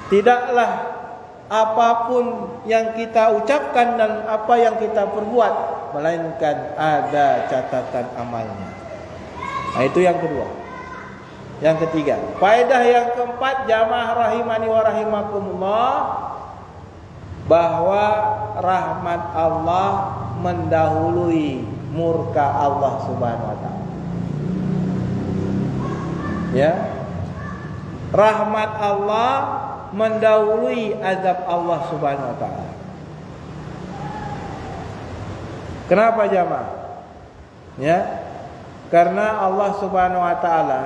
Tidaklah apapun yang kita ucapkan dan apa yang kita perbuat, melainkan ada catatan amalnya. Nah, itu yang kedua. Yang ketiga, faedah yang keempat, jamaah rahimani wa rahimakumullah, bahwa rahmat Allah mendahului murka Allah Subhanahu wa taala. Ya. Rahmat Allah mendahului azab Allah Subhanahu wa taala. Kenapa jamaah? Ya. Karena Allah Subhanahu wa taala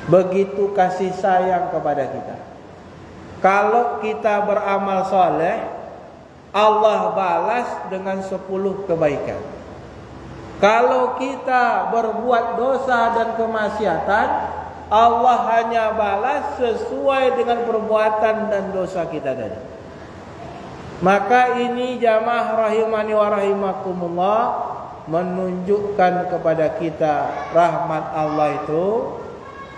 begitu kasih sayang kepada kita. Kalau kita beramal soleh, Allah balas dengan 10 kebaikan. Kalau kita berbuat dosa dan kemaksiatan, Allah hanya balas sesuai dengan perbuatan dan dosa kita tadi. Maka ini jamaah rahimani wa rahimakumullah menunjukkan kepada kita rahmat Allah itu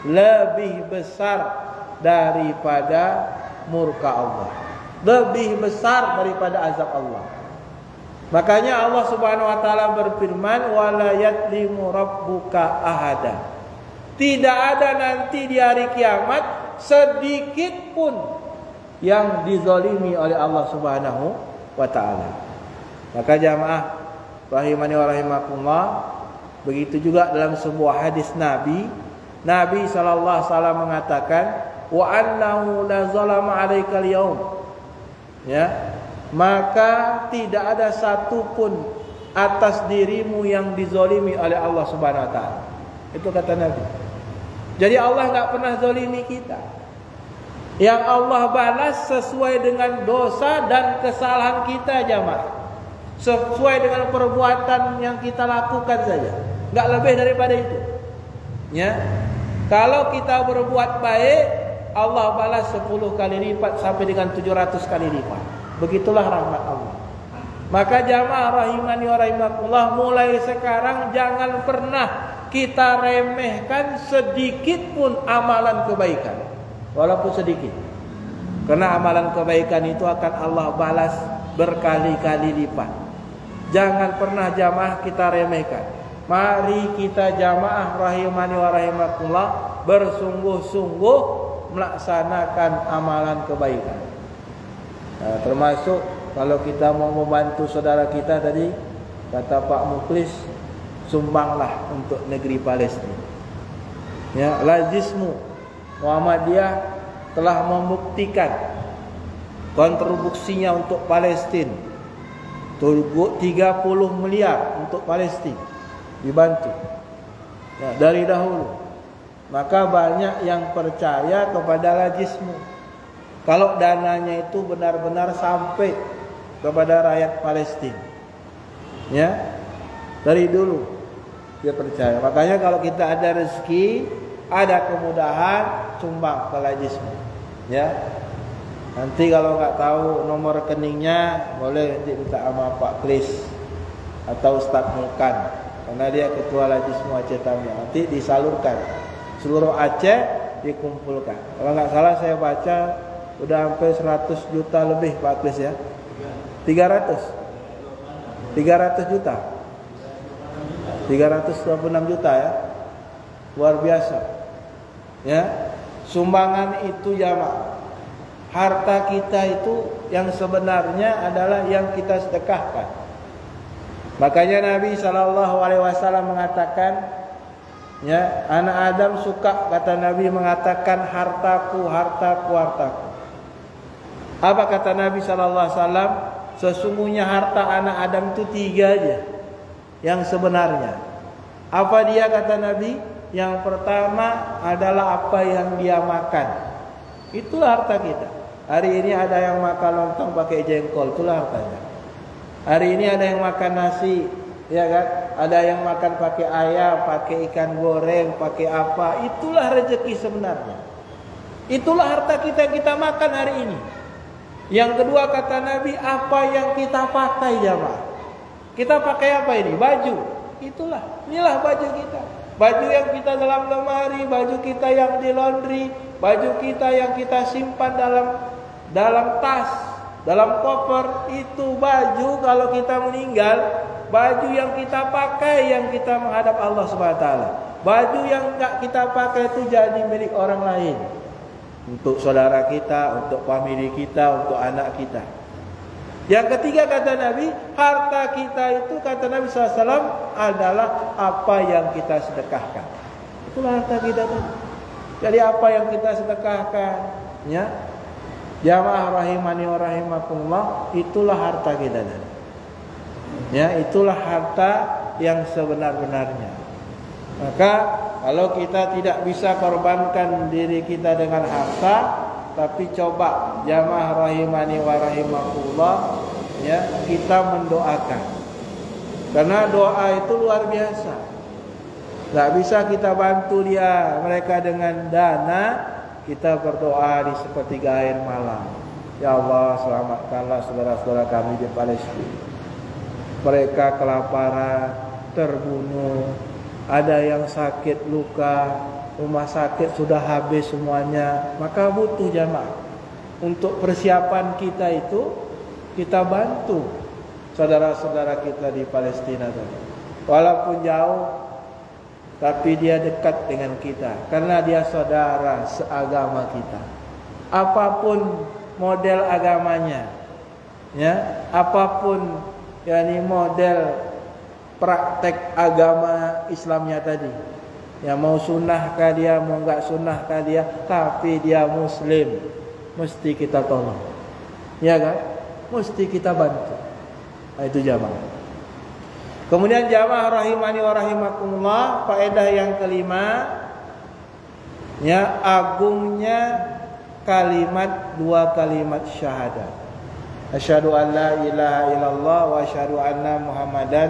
lebih besar daripada murka Allah, lebih besar daripada azab Allah. Makanya Allah Subhanahu wa taala berfirman, wala yadlimu rabbuka ahada. Tidak ada nanti di hari kiamat sedikit pun yang dizalimi oleh Allah Subhanahu wa taala. Maka jamaah rahimani wa rahimakumullah, begitu juga dalam sebuah hadis Nabi sallallahu alaihi wasallam mengatakan, wa annahu la zalama 'alaikal yaum. Ya. Maka tidak ada satupun atas dirimu yang dizalimi oleh Allah Subhanahu wa taala. Itu kata Nabi. Jadi Allah enggak pernah zalimi kita. Yang Allah balas sesuai dengan dosa dan kesalahan kita jamaah. Sesuai dengan perbuatan yang kita lakukan saja. Enggak lebih daripada itu. Ya. Kalau kita berbuat baik, Allah balas 10 kali lipat sampai dengan 700 kali lipat. Begitulah rahmat Allah. Maka jamaah rahimani wa rahimakumullah, mulai sekarang jangan pernah kita remehkan sedikit pun amalan kebaikan, walaupun sedikit. Karena amalan kebaikan itu akan Allah balas berkali-kali lipat. Jangan pernah jamaah kita remehkan. Mari kita jamaah rahimani wa rahimakumullah bersungguh-sungguh melaksanakan amalan kebaikan. Nah, termasuk kalau kita mau membantu saudara kita tadi, kata Pak Muklis, sumbanglah untuk negeri Palestina. Ya, Lazismu Muhammadiyah telah membuktikan kontribusinya untuk Palestina. 30 miliar untuk Palestina dibantu. Ya, dari dahulu. Maka banyak yang percaya kepada Lazismu. Kalau dananya itu benar-benar sampai kepada rakyat Palestina. Ya. Dari dulu dia percaya. Makanya kalau kita ada rezeki, ada kemudahan, sumbang ke Lazismu. Ya. Nanti kalau enggak tahu nomor rekeningnya, boleh minta sama Pak Kris atau Ustaz Mulkan. Karena dia ketua Lazismu Aceh Tamiang. Nanti disalurkan. Seluruh Aceh dikumpulkan. Kalau enggak salah saya baca udah sampai 100 juta lebih Pak Kris ya. 300 juta. 326 juta ya. Luar biasa. Ya. Sumbangan itu jamaah. Harta kita itu yang sebenarnya adalah yang kita sedekahkan. Makanya Nabi SAW mengatakan, ya, anak Adam suka, kata Nabi, mengatakan hartaku, hartaku, hartaku. Apa kata Nabi SAW? Sesungguhnya harta anak Adam itu 3 aja yang sebenarnya. Apa dia kata Nabi? Yang pertama adalah apa yang dia makan. Itulah harta kita. Hari ini ada yang makan lontong pakai jengkol, itulah hartanya. Hari ini ada yang makan nasi, ya kan? Ada yang makan pakai ayam, pakai ikan goreng, pakai apa? Itulah rezeki sebenarnya. Itulah harta kita yang kita makan hari ini. Yang kedua kata Nabi, apa yang kita pakai jamaah. Kita pakai apa ini? Baju. Inilah baju kita. Baju yang kita dalam lemari, baju kita yang di laundry, baju kita yang kita simpan dalam tas, dalam koper, itu baju kalau kita meninggal, baju yang kita pakai yang kita menghadap Allah Subhanahu wa taala. Baju yang enggak kita pakai itu jadi milik orang lain. Untuk saudara kita, untuk famili kita, untuk anak kita. Yang ketiga kata Nabi, harta kita itu kata Nabi SAW adalah apa yang kita sedekahkan. Itulah harta kita tadi. Jadi apa yang kita sedekahkan, ya, jamaah rahimani wa rahimakumullah, itulah harta kita tadi. Ya, itulah harta yang sebenar-benarnya. Maka kalau kita tidak bisa korbankan diri kita dengan harta, tapi coba jamaah rahimani wa rahimakumullah, ya, kita mendoakan. Karena doa itu luar biasa. Tidak bisa kita bantu mereka dengan dana, kita berdoa di sepertiga air malam. Ya Allah, selamatkanlah saudara-saudara kami di Palestina. Mereka kelaparan, terbunuh, ada yang sakit luka, rumah sakit sudah habis semuanya. Maka butuh jamaah. Untuk persiapan kita itu, kita bantu saudara-saudara kita di Palestina tadi. Walaupun jauh, tapi dia dekat dengan kita, karena dia saudara seagama kita. Apapun model agamanya, ya, apapun yakni model praktek agama Islamnya tadi, ya, mau sunnahkah dia, mau enggak sunnahkah dia, tapi dia muslim, mesti kita tolong, ya kan, mesti kita bantu. Nah, itu jamaah. Kemudian jamaah rahimani wa rahimakumullah, faedah yang kelima, ya, agungnya dua kalimat syahadat. Asyhadu an la ilaha illallah wa asyhadu anna Muhammadan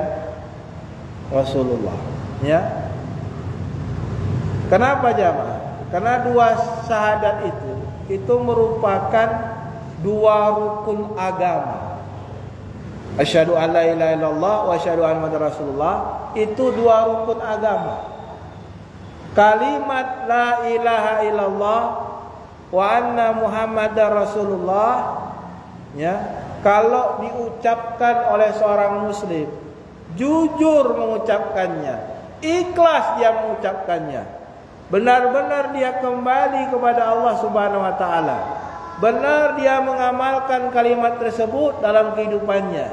Rasulullah. Ya. Kenapa jamaah? Karena dua syahadat itu merupakan dua rukun agama. Asyhadu an la ilaha illallah wa asyhadu anna Muhammadar Rasulullah itu dua rukun agama. Kalimat la ilaha illallah wa anna Muhammadar Rasulullah, ya, kalau diucapkan oleh seorang muslim, jujur mengucapkannya, ikhlas dia mengucapkannya, benar-benar dia kembali kepada Allah Subhanahu wa taala, benar dia mengamalkan kalimat tersebut dalam kehidupannya,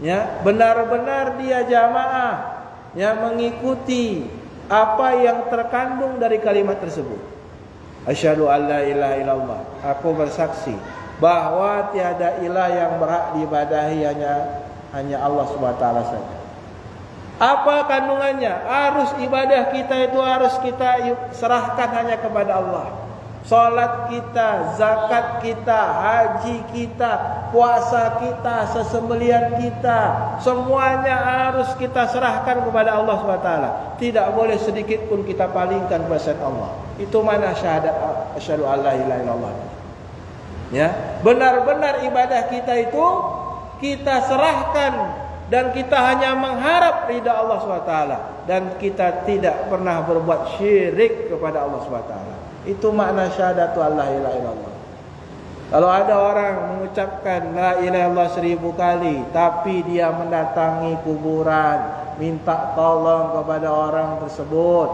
ya, benar-benar dia jamaah, ya, mengikuti apa yang terkandung dari kalimat tersebut. Asyhadu an la ilaha illallah, aku bersaksi bahwa tiada ilah yang berhak diibadahi hanya Allah Subhanahu wa taala saja. Apa kandungannya? Harus ibadah kita itu harus kita serahkan hanya kepada Allah. Salat kita, zakat kita, haji kita, puasa kita, sesembelian kita, semuanya harus kita serahkan kepada Allah SWT. Tidak boleh sedikit pun kita palingkan kepada Allah. Itu mana syahadat asyhadu an la ilaha illallah. Ya, benar-benar ibadah kita itu kita serahkan dan kita hanya mengharap ridha Allah SWT, dan kita tidak pernah berbuat syirik kepada Allah SWT. Itu makna syahadatu la ilaha illallah. Kalau ada orang mengucapkan la ilaha illallah 1000 kali, tapi dia mendatangi kuburan, minta tolong kepada orang tersebut,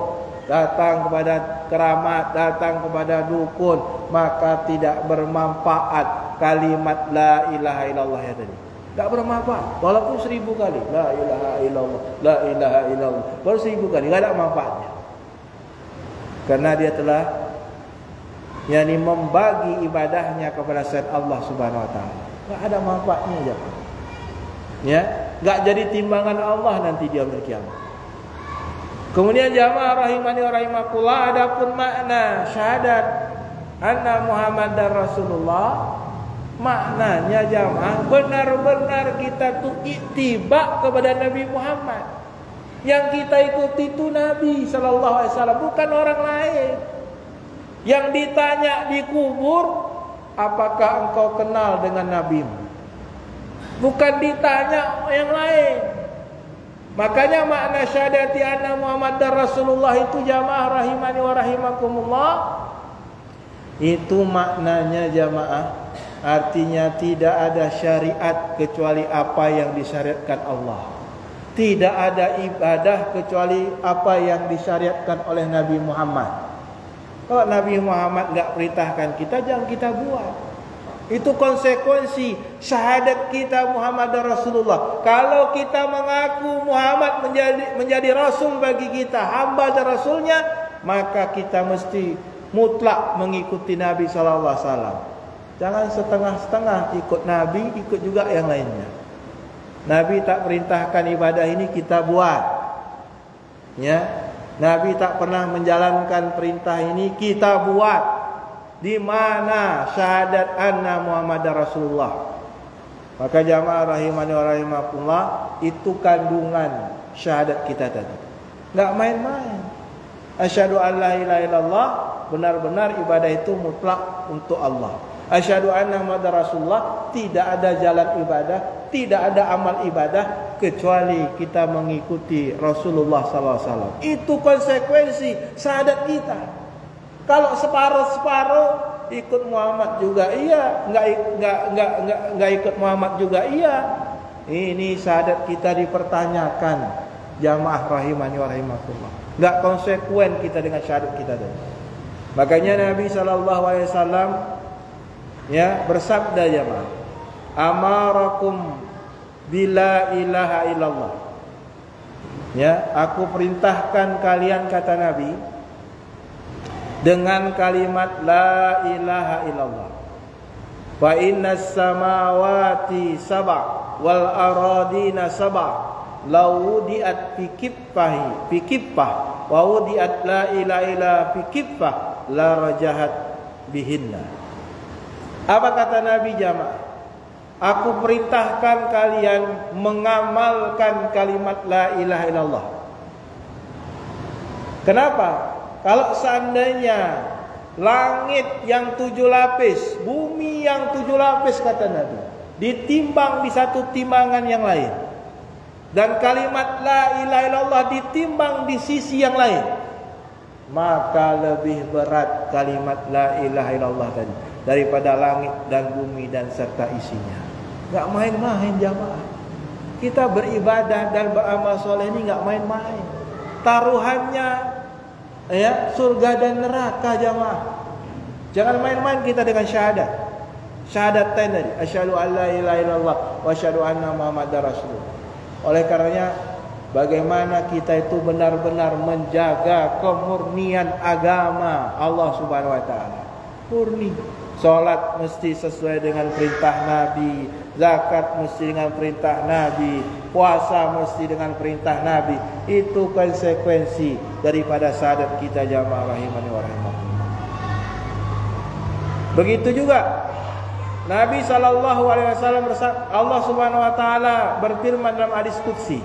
datang kepada keramat, datang kepada dukun, maka tidak bermanfaat kalimat la ilaha illallah ya tadi. Tak bermanfaat, walaupun 1000 kali la ilaha illallah, la ilaha illallah, baru 1000 kali, tidak ada manfaatnya. Karena dia telah membagi ibadahnya kepada selain Allah Subhanahu wa taala. Enggak ada manfaatnya aja. Ya, enggak jadi timbangan Allah nanti di hari kiamat. Kemudian jamaah rahimani wa rahimakumullah, adapun makna syahadat anna Muhammadar Rasulullah, maknanya jamaah benar-benar kita tuh ittiba kepada Nabi Muhammad. Yang kita ikuti itu Nabi sallallahu alaihi wasallam, bukan orang lain. Yang ditanya di kubur, apakah engkau kenal dengan nabimu? Bukan ditanya yang lain. Makanya makna syahadati anna Muhammadar Rasulullah itu jamaah rahimani wa rahimakumullah, itu maknanya jamaah, artinya tidak ada syariat kecuali apa yang disyariatkan Allah. Tidak ada ibadah kecuali apa yang disyariatkan oleh Nabi Muhammad. Kalau Nabi Muhammad enggak perintahkan kita, jangan kita buat. Itu konsekuensi syahadat kita Muhammad Rasulullah. Kalau kita mengaku Muhammad menjadi Rasul bagi kita, hamba dan Rasulnya, maka kita mesti mutlak mengikuti Nabi SAW. Jangan setengah-setengah ikut Nabi, ikut juga yang lainnya. Nabi tak perintahkan ibadah ini kita buat, ya. Nabi tak pernah menjalankan perintah ini kita buat. Di mana syahadat anna Muhammadar Rasulullah? Maka jamaah rahimani wa rahimakumullah, itu kandungan syahadat kita tadi. Enggak main-main. Asyhadu an la ilaha illallah, benar-benar ibadah itu mutlak untuk Allah. Asyhadu anna Muhammadar Rasulullah, tidak ada jalan ibadah, tidak ada amal ibadah kecuali kita mengikuti Rasulullah sallallahu alaihi wasallam. Itu konsekuensi syahadat kita. Kalau separuh-separuh ikut Muhammad juga iya, enggak ikut Muhammad juga iya. Ini syahadat kita dipertanyakan, jamaah rahimani wa rahimakumullah. Enggak konsekuen kita dengan syahadat kita tadi. Makanya Nabi sallallahu alaihi wasallam ya bersabda jamaah, amarakum bila ilaha illallah. Ya, aku perintahkan kalian, kata Nabi, dengan kalimat la ilaha illallah. Fa innas samawati sab'a wal aradina sab'a law wudi'at fi kiffah wa wudi'at la ilaha illa fi kiffah la rajahat bihinna. Apa kata Nabi jamaah? Aku perintahkan kalian mengamalkan kalimat la ilaha illallah. Kenapa? Kalau seandainya langit yang 7 lapis, bumi yang 7 lapis, kata Nabi, ditimbang di satu timbangan yang lain, dan kalimat la ilaha illallah ditimbang di sisi yang lain, maka lebih berat kalimat la ilaha illallah tadi daripada langit dan bumi dan serta isinya. Gak main-main jamaah. Kita beribadah dan beramal soleh ini gak main-main. Taruhannya ya surga dan neraka jamaah. Jangan main-main kita dengan syahadat. Syahadatain tadi, asyhadu an la ilaha illallah wa asyhadu anna Muhammadar Rasulullah. Oleh karenanya, bagaimana kita itu benar-benar menjaga kemurnian agama Allah Subhanahu wa taala. Murni. Salat mesti sesuai dengan perintah Nabi, zakat mesti dengan perintah Nabi, puasa mesti dengan perintah Nabi. Itu konsekuensi daripada syahadat kita jamaah rahimani wa rahimakumullah. Begitu juga Nabi SAW bersabda, Allah Subhanahu wa taala berfirman dalam hadis qudsi,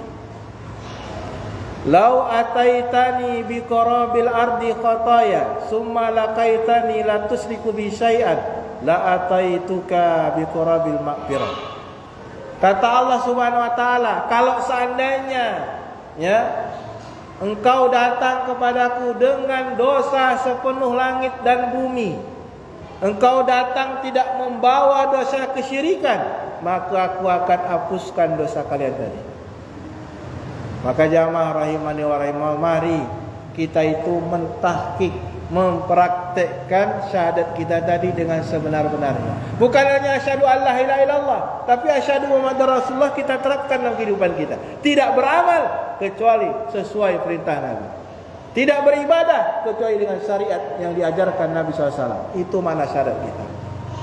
"Lau ataitani bi qarabil ardi khataya, summa laqaitani la tusriku bi syai'an, la ataituka bi qarabil maghfirah." Kata Allah Subhanahu wa taala, kalau seandainya ya engkau datang kepadaku dengan dosa sepenuh langit dan bumi, engkau datang tidak membawa dosa kesyirikan, maka aku akan hapuskan dosa kalian tadi. Maka jamaah rahimani wa rahimakumullah, mari kita itu mentahqiq, mempraktekkan syahadat kita tadi dengan sebenar-benarnya. Bukan hanya asyhadu an la ilaha illallah, tapi asyhadu Muhammadar Rasulullah kita terapkan dalam kehidupan kita. Tidak beramal kecuali sesuai perintah Nabi. Tidak beribadah kecuali dengan syariat yang diajarkan Nabi SAW. Itu mana syahadat kita.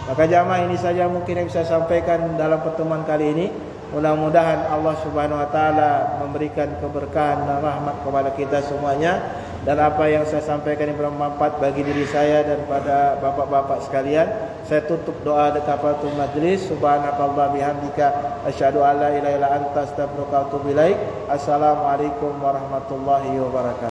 Maka jamaah, ini saja mungkin yang bisa sampaikan dalam pertemuan kali ini. Mudah-mudahan Allah Subhanahu wa taala memberikan keberkahan dan rahmat kepada kita semuanya, dan apa yang saya sampaikan ini bermanfaat bagi diri saya dan pada bapak-bapak sekalian. Saya tutup doa di kafaratul majlis. Subhanakallah bihamdika asyhadu an la ilaha illa anta astaghfiruka wa atubu ilaik. Assalamualaikum warahmatullahi wabarakatuh.